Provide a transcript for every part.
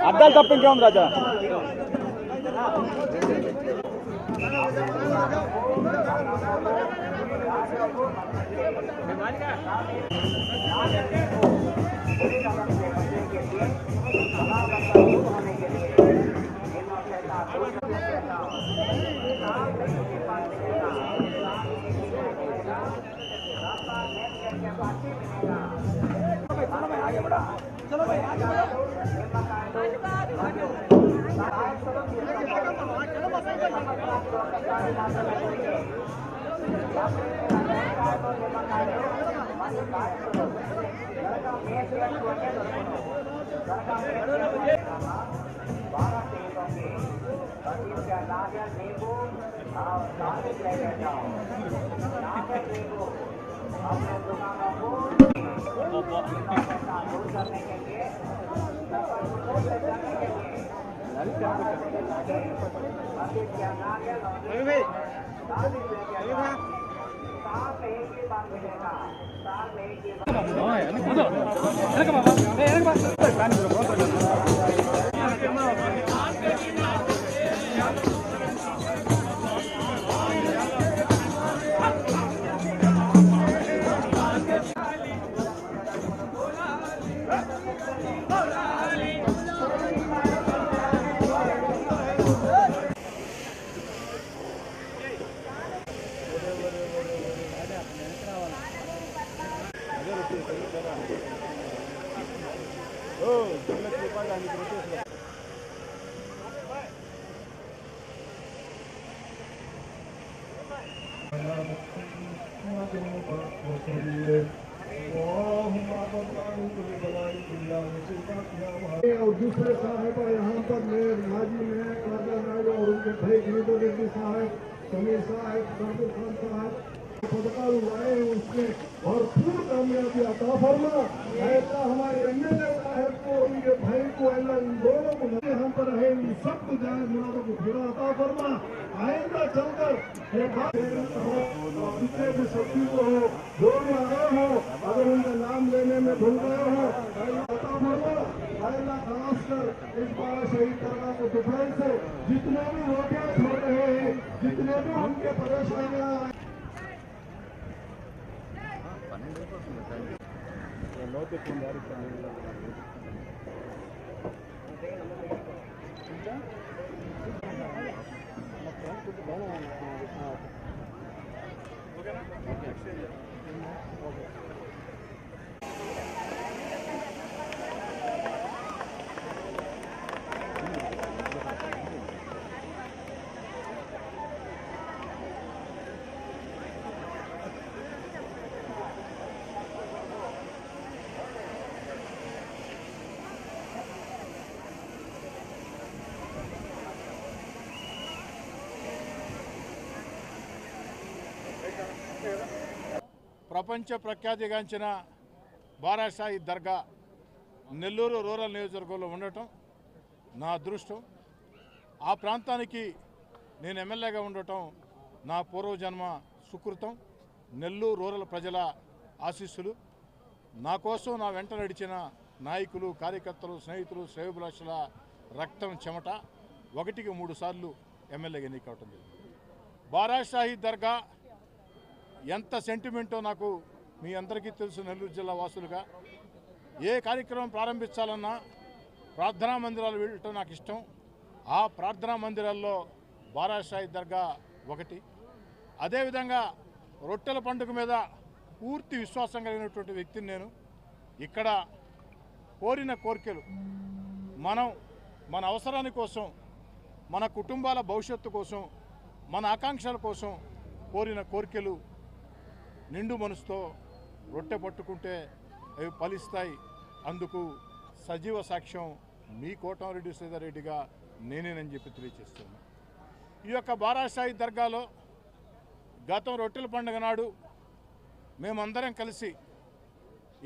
అద్దాలు తప్ప ఇంకేం రాజా चलो भाई आगे बढ़ो और दूसरे साहब यहाँ पर मेयर नाजी में और उनके भाई गिरिधर रेड्डी साहब, समीर साहब, सरदुल खान साहब पदकार हुए उसने भरपूर कामयाबी अता फरमा। ऐसा हमारे एमएलए साहब को उनके भाई को इन दोनों को हम पर है इन सबको जायज मुरादों को पूरा अता फरमा। आइंदा चलकर जितने भी सब्जी को हो जो भी आए हो अगर उनका नाम लेने में भूल गए हो अता फरमा। अल्लाह खास कर इस बार शहीद दरगाह को दुपहर से जितने भी रोटियां छोड़ रहे हैं, जितने भी उनके परेशानियां ప్రపంచ ప్రఖ్యాతిగాంచిన బారాషాహి దర్గా నెల్లూరు రూరల్ నియోజకవర్గంలో ఉండటం నా అదృష్టం. ఆ ప్రాంతానికి నేను ఎమ్మెల్యేగా ఉండటం నా పూర్వజన్మ సుకృతం. నెల్లూరు రూరల్ ప్రజల ఆశీస్సులు, నా కోసం నా వెంట నడిచిన నాయకులు, కార్యకర్తలు, స్నేహితులు, శ్రేయోభిలాషుల రక్తం, చెమట 1కి 3 సార్లు ఎమ్మెల్యేగా ఎన్నికవటం జరిగింది. బారాషాహి దర్గా ఎంత సెంటిమెంటో నాకు మీ అందరికీ తెలుసు. నెల్లూరు జిల్లా వాసులుగా ఏ కార్యక్రమం ప్రారంభించాలన్నా ప్రార్థనా మందిరాలు వెళ్ళటం నాకు ఇష్టం. ఆ ప్రార్థనా మందిరాల్లో బారాషాహి దర్గా ఒకటి. అదేవిధంగా రొట్టెల పండుగ మీద పూర్తి విశ్వాసం కలిగినటువంటి వ్యక్తిని నేను. ఇక్కడ కోరిన కోరికలు మనం మన అవసరాని కోసం, మన కుటుంబాల భవిష్యత్తు కోసం, మన ఆకాంక్షల కోసం కోరిన కోరికలు నిండు మనసుతో రొట్టె పట్టుకుంటే అవి ఫలిస్తాయి. అందుకు సజీవ సాక్ష్యం మీ కోటమిరెడ్డి శ్రీధర్ రెడ్డిగా నేనేనని చెప్పి తెలియజేస్తున్నాను. ఈ యొక్క బారాషాయి దర్గాలో గతం రొట్టెల పండుగ నాడు మేమందరం కలిసి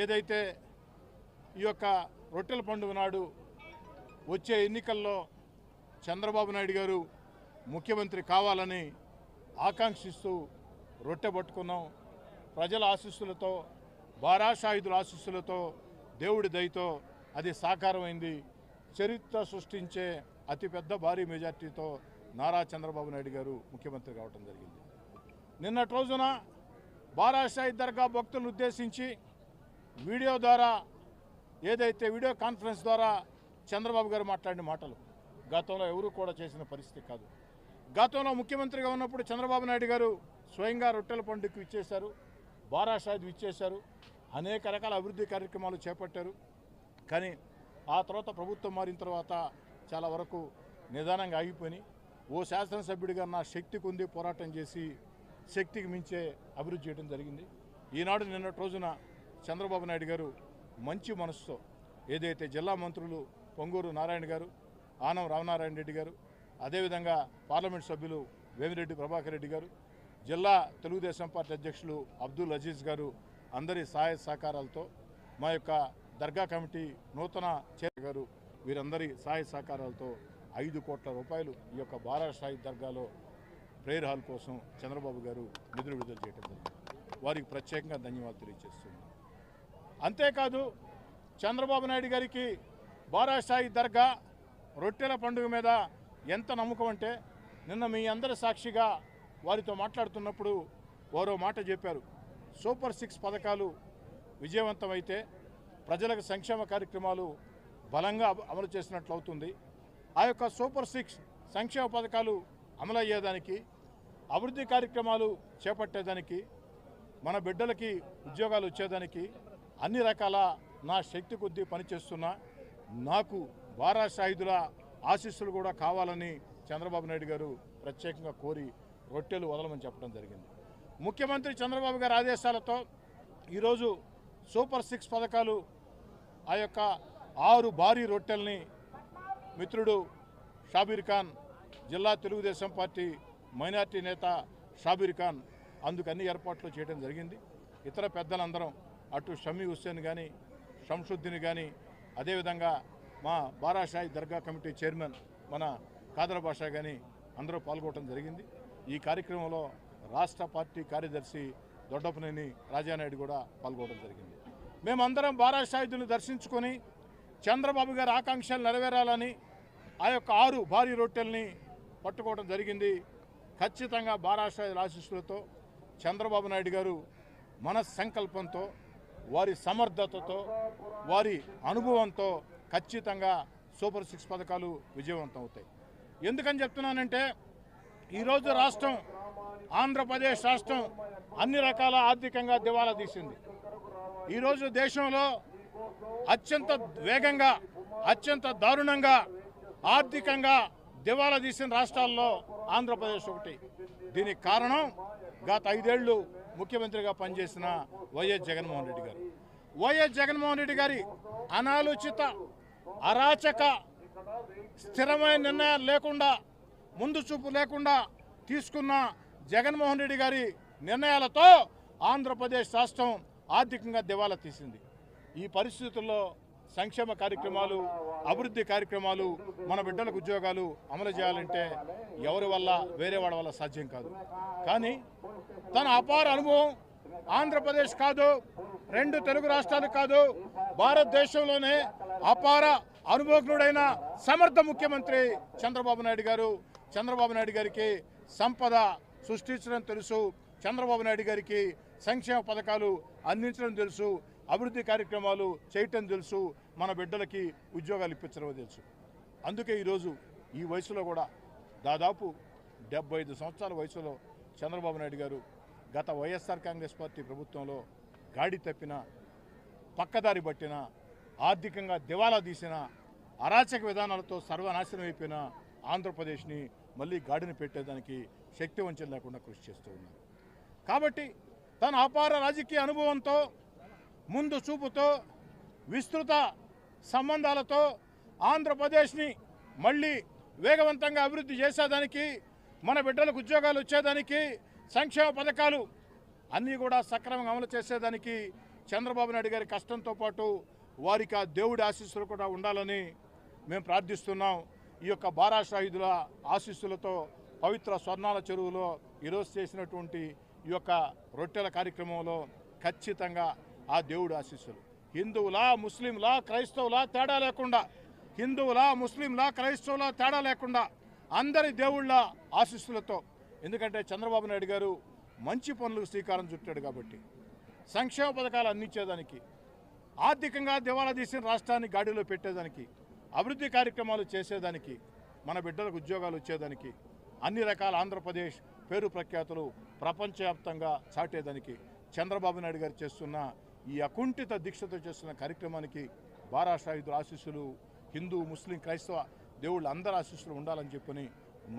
ఏదైతే ఈ యొక్క రొట్టెల పండుగ నాడు వచ్చే ఎన్నికల్లో చంద్రబాబు నాయుడు గారు ముఖ్యమంత్రి కావాలని ఆకాంక్షిస్తూ రొట్టె పట్టుకున్నాం. ప్రజల ఆశీస్సులతో, బారాషాయిదుల ఆశీస్సులతో, దేవుడి దయతో అది సాకారమైంది. చరిత్ర సృష్టించే అతిపెద్ద భారీ మెజార్టీతో నారా చంద్రబాబు నాయుడు గారు ముఖ్యమంత్రి కావడం జరిగింది. నిన్నటి రోజున బారాషాయి దర్గా భక్తులను ఉద్దేశించి వీడియో ద్వారా ఏదైతే వీడియో కాన్ఫరెన్స్ ద్వారా చంద్రబాబు గారు మాట్లాడిన మాటలు గతంలో ఎవరు కూడా చేసిన పరిస్థితి కాదు. గతంలో ముఖ్యమంత్రిగా ఉన్నప్పుడు చంద్రబాబు నాయుడు గారు స్వయంగా రొట్టెల పండుగకు ఇచ్చేశారు, బారాషాయిది ఇచ్చేశారు, అనేక రకాల అభివృద్ధి కార్యక్రమాలు చేపట్టారు. కానీ ఆ తర్వాత ప్రభుత్వం మారిన తర్వాత చాలా వరకు నిదానంగా ఆగిపోయి ఓ శాసనసభ్యుడిగా నా శక్తికి ఉంది పోరాటం చేసి శక్తికి మించే అభివృద్ధి చేయడం జరిగింది. ఈనాడు నిన్నటి రోజున చంద్రబాబు నాయుడు గారు మంచి మనసుతో ఏదైతే జిల్లా మంత్రులు పొంగూరు నారాయణ గారు, ఆనం రామనారాయణ రెడ్డి గారు, అదేవిధంగా పార్లమెంట్ సభ్యులు వేమిరెడ్డి ప్రభాకర్ రెడ్డి గారు, జిల్లా తెలుగుదేశం పార్టీ అధ్యక్షులు అబ్దుల్ అజీజ్ గారు అందరి సహాయ సహకారాలతో మా యొక్క దర్గా కమిటీ నూతన చైర్మన్ గారు వీరందరి సహాయ సహకారాలతో 5 కోట్ల రూపాయలు ఈ యొక్క బారాషాయి దర్గాలో ప్రేయర్ హాల్ కోసం చంద్రబాబు గారు నిధులు విడుదల చేయడం జరిగింది. వారికి ప్రత్యేకంగా ధన్యవాదాలు తెలియజేస్తున్నాను. అంతేకాదు చంద్రబాబు నాయుడు గారికి బారాషాయి దర్గా రొట్టెల పండుగ మీద ఎంత నమ్మకం అంటే నిన్న మీ అందరి సాక్షిగా వారితో మాట్లాడుతున్నప్పుడు వారో మాట చెప్పారు. సూపర్ 6 పథకాలు విజయవంతమైతే ప్రజలకు సంక్షేమ కార్యక్రమాలు బలంగా అమలు చేసినట్లు అవుతుంది. ఆ యొక్క సూపర్ 6 సంక్షేమ పథకాలు అమలు అయ్యేదానికి, అభివృద్ధి కార్యక్రమాలు చేపట్టేదానికి, మన బిడ్డలకి ఉద్యోగాలు వచ్చేదానికి అన్ని రకాల నా శక్తి కొద్దీ పనిచేస్తున్నా నాకు బారాషాయిదుల ఆశీస్సులు కూడా కావాలని చంద్రబాబు నాయుడు గారు ప్రత్యేకంగా కోరి రొట్టెలు వదలమని చెప్పడం జరిగింది. ముఖ్యమంత్రి చంద్రబాబు గారి ఆదేశాలతో ఈరోజు సూపర్ 6 పథకాలు ఆ యొక్క 6 భారీ రొట్టెల్ని మిత్రుడు షాబీర్ ఖాన్, జిల్లా తెలుగుదేశం పార్టీ మైనార్టీ నేత షాబీర్ ఖాన్ అందుకు అన్ని ఏర్పాట్లు చేయడం జరిగింది. ఇతర పెద్దలందరం అటు షమీ హుస్సేన్ కానీ, షంషుద్దీన్ కానీ, అదేవిధంగా మా బారాషాయి దర్గా కమిటీ చైర్మన్ మన ఖాదర్ బాషా కానీ అందరూ పాల్గొనడం జరిగింది. ఈ కార్యక్రమంలో రాష్ట్ర పార్టీ కార్యదర్శి దొడ్డపనేని రాజానాయుడు కూడా పాల్గొనడం జరిగింది. మేమందరం బారాషాయిదుని దర్శించుకొని చంద్రబాబు గారి ఆకాంక్షలు నెరవేరాలని ఆ యొక్క 6 భారీ రొట్టెల్ని పట్టుకోవడం జరిగింది. ఖచ్చితంగా బారాషాయిదుల ఆశీస్సులతో చంద్రబాబు నాయుడు గారు మన సంకల్పంతో, వారి సమర్థతతో, వారి అనుభవంతో ఖచ్చితంగా సూపర్ 6 పథకాలు విజయవంతం అవుతాయి. ఎందుకని చెప్తున్నానంటే ఈరోజు రాష్ట్రం, ఆంధ్రప్రదేశ్ రాష్ట్రం అన్ని రకాల ఆర్థికంగా దివాలా తీసింది. ఈరోజు దేశంలో అత్యంత వేగంగా, అత్యంత దారుణంగా ఆర్థికంగా దివాలా తీసిన రాష్ట్రాల్లో ఆంధ్రప్రదేశ్ ఒకటి. దీనికి కారణం గత 5 ఏళ్ళు ముఖ్యమంత్రిగా పనిచేసిన వైఎస్ జగన్మోహన్ రెడ్డి గారు. వైఎస్ జగన్మోహన్ రెడ్డి గారి అనాలోచిత, అరాచక, స్థిరమైన నిర్ణయాలు లేకుండా, ముందు చూపు లేకుండా తీసుకున్న జగన్మోహన్ రెడ్డి గారి నిర్ణయాలతో ఆంధ్రప్రదేశ్ రాష్ట్రం ఆర్థికంగా దివాలా తీసింది. ఈ పరిస్థితుల్లో సంక్షేమ కార్యక్రమాలు, అభివృద్ధి కార్యక్రమాలు, మన బిడ్డలకు ఉద్యోగాలు అమలు చేయాలంటే ఎవరి వల్ల, వేరే వాళ్ళ వల్ల సాధ్యం కాదు. కానీ తన అపార అనుభవం ఆంధ్రప్రదేశ్ కాదు, 2 తెలుగు రాష్ట్రాలు కాదు, భారతదేశంలోనే అపార అనుభవజ్ఞుడైన సమర్థ ముఖ్యమంత్రి చంద్రబాబు నాయుడు గారు. చంద్రబాబు నాయుడు గారికి సంపద సృష్టించడం తెలుసు, చంద్రబాబు నాయుడు గారికి సంక్షేమ పథకాలు అందించడం తెలుసు, అభివృద్ధి కార్యక్రమాలు చేయటం తెలుసు, మన బిడ్డలకి ఉద్యోగాలు ఇప్పించడం తెలుసు. అందుకే ఈరోజు ఈ వయసులో కూడా దాదాపు 75 సంవత్సరాల వయసులో చంద్రబాబు నాయుడు గారు గత వైఎస్ఆర్ కాంగ్రెస్ పార్టీ ప్రభుత్వంలో గాడి తప్పిన, పక్కదారి పట్టిన, ఆర్థికంగా దివాలా తీసిన, అరాచక విధానాలతో సర్వనాశనం అయిపోయిన ఆంధ్రప్రదేశ్ని మళ్ళీ గాడిని పెట్టేదానికి శక్తి వంచన లేకుండా కృషి చేస్తూ ఉన్నారు. కాబట్టి తన అపార రాజకీయ అనుభవంతో, ముందు చూపుతో విస్తృత సంబంధాలతో ఆంధ్రప్రదేశ్ని మళ్ళీ వేగవంతంగా అభివృద్ధి చేసేదానికి, మన బిడ్డలకు ఉద్యోగాలు వచ్చేదానికి, సంక్షేమ పథకాలు అన్నీ కూడా సక్రమంగా అమలు చేసేదానికి చంద్రబాబు నాయుడు గారి కష్టంతో పాటు వారికి ఆ దేవుడి ఆశీస్సులు కూడా ఉండాలని మేము ప్రార్థిస్తున్నాం. ఈ యొక్క బారా షాహిదుల ఆశీస్సులతో పవిత్ర స్వర్ణాల చెరువులో ఈరోజు చేసినటువంటి ఈ యొక్క రొట్టెల కార్యక్రమంలో ఖచ్చితంగా ఆ దేవుడి ఆశీస్సులు హిందువులా, ముస్లింలా, క్రైస్తవులా తేడా లేకుండా, హిందువులా, ముస్లింలా, క్రైస్తవులా తేడా లేకుండా అందరి దేవుళ్ళ ఆశీస్సులతో, ఎందుకంటే చంద్రబాబు నాయుడు గారు మంచి పనులకు శ్రీకారం చుట్టాడు కాబట్టి, సంక్షేమ పథకాలు అందించేదానికి, ఆర్థికంగా దివాలా తీసిన రాష్ట్రాన్ని గాడిలో పెట్టేదానికి, అభివృద్ధి కార్యక్రమాలు చేసేదానికి, మన బిడ్డలకు ఉద్యోగాలు వచ్చేదానికి, అన్ని రకాల ఆంధ్రప్రదేశ్ పేరు ప్రఖ్యాతులు ప్రపంచవ్యాప్తంగా చాటేదానికి చంద్రబాబు నాయుడు గారు చేస్తున్న ఈ అకుంఠిత దీక్షతో చేస్తున్న కార్యక్రమానికి బారా షాహిదుల ఆశీస్సులు, హిందూ, ముస్లిం, క్రైస్తవ దేవుళ్ళ అందరి ఆశీస్సులు ఉండాలని చెప్పని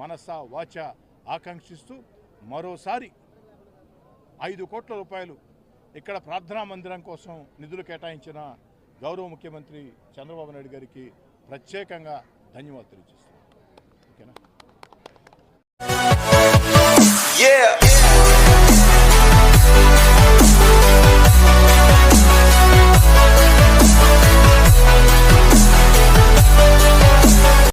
మనస వాచ ఆకాంక్షిస్తూ మరోసారి 5 కోట్ల రూపాయలు ఇక్కడ ప్రార్థనా మందిరం కోసం నిధులు కేటాయించిన గౌరవ ముఖ్యమంత్రి చంద్రబాబు నాయుడు గారికి ప్రత్యేకంగా ధన్యవాదాలు తెలియజేస్తున్నాను. ఓకేనా?